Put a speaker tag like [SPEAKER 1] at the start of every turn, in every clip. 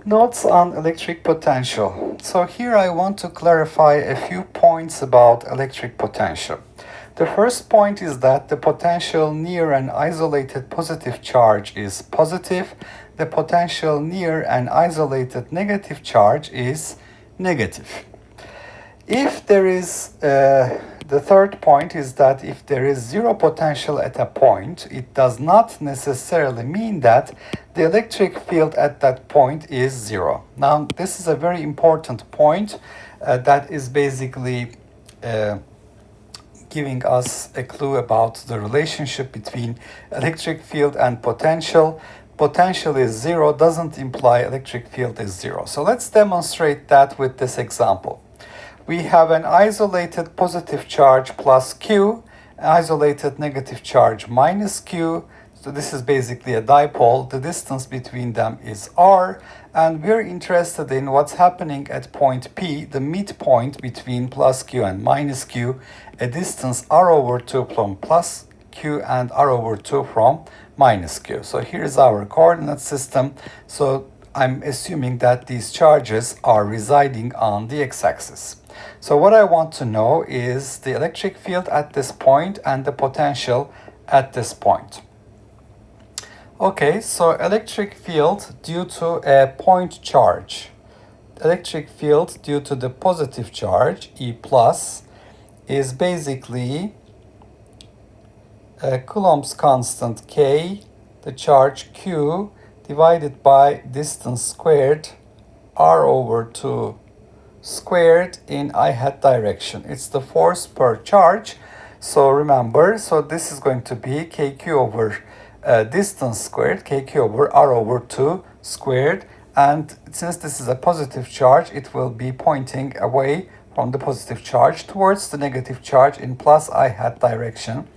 [SPEAKER 1] Notes on electric potential. So here I want to clarify a few points about electric potential. The first point is that the potential near an isolated positive charge is positive. The potential near an isolated negative charge is negative. If there is, the third point is that if there is zero potential at a point, it does not necessarily mean that the electric field at that point is zero. Now, this is a very important point that is basically giving us a clue about the relationship between electric field and potential. Potential is zero doesn't imply electric field is zero. So let's demonstrate that with this example. We have an isolated positive charge plus Q, an isolated negative charge minus Q. So this is basically a dipole. The distance between them is R, and we're interested in what's happening at point P, the midpoint between plus Q and minus Q, a distance R over 2 from plus Q and R over 2 from minus Q. So here's our coordinate system. So I'm assuming that these charges are residing on the x-axis. So what I want to know is the electric field at this point and the potential at this point. Okay, so electric field due to a point charge. Electric field due to the positive charge, E plus, is basically a Coulomb's constant K, the charge Q, divided by distance squared, R over 2 squared in I hat direction. It's the force per charge. So remember, so this is going to be KQ over distance squared, KQ over R over 2 squared. And since this is a positive charge, it will be pointing away from the positive charge towards the negative charge in plus I hat direction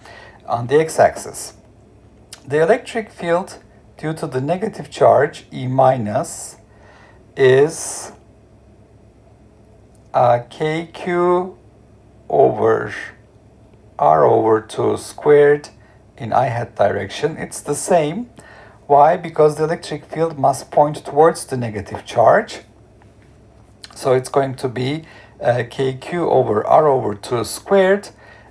[SPEAKER 1] on the x-axis. The electric field due to the negative charge, E minus, is KQ over R over 2 squared in I hat direction. It's the same. Why? Because the electric field must point towards the negative charge. So it's going to be KQ over R over 2 squared,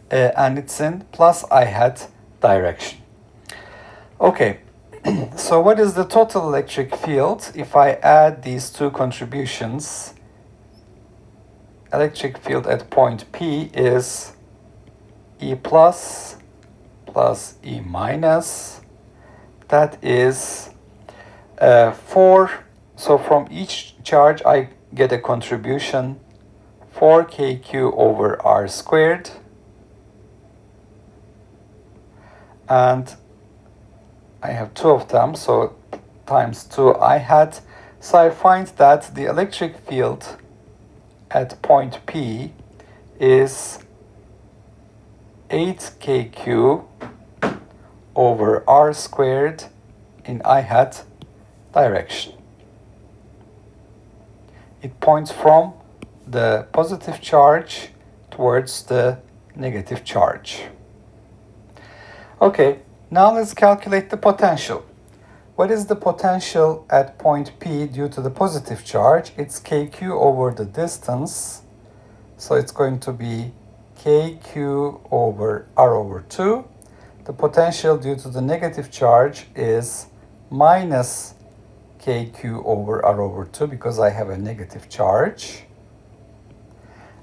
[SPEAKER 1] and it's in plus I hat direction. Okay, so what is the total electric field if I add these two contributions? Electric field at point P is E plus E minus. That is 4. So from each charge I get a contribution 4 KQ over R squared. And I have 2 of them, so times 2 I hat. So I find that the electric field at point P is 8 KQ over R squared in I hat direction. It points from the positive charge towards the negative charge. Okay, now let's calculate the potential. What is the potential at point P due to the positive charge? It's KQ over the distance. So it's going to be KQ over R over 2. The potential due to the negative charge is minus KQ over R over 2 because I have a negative charge.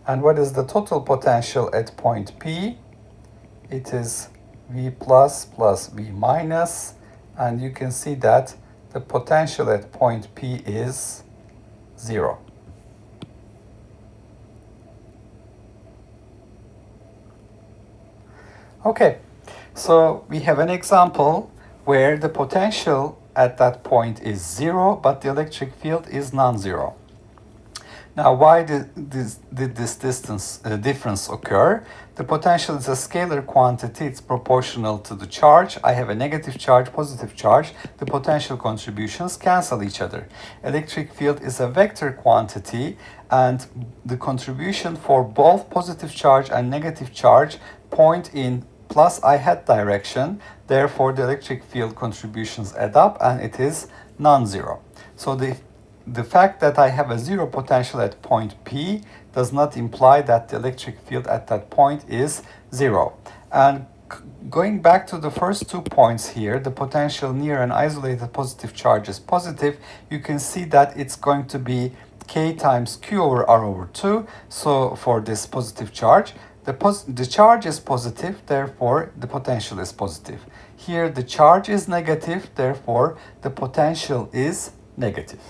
[SPEAKER 1] And what is the total potential at point P? It is V plus V minus. And you can see that the potential at point P is 0. Okay, so we have an example where the potential at that point is 0, but the electric field is non-zero. Now, why did this difference occur? The potential is a scalar quantity. It's proportional to the charge. I have a negative charge, positive charge. The potential contributions cancel each other. Electric field is a vector quantity, and the contribution for both positive charge and negative charge point in plus I hat direction. Therefore, the electric field contributions add up, and it is non-zero. So the the fact that I have a zero potential at point P does not imply that the electric field at that point is zero. And going back to the first 2 points here, the potential near an isolated positive charge is positive. You can see that it's going to be K times Q over R over 2. So for this positive charge, the charge is positive, therefore the potential is positive. Here the charge is negative, therefore the potential is negative.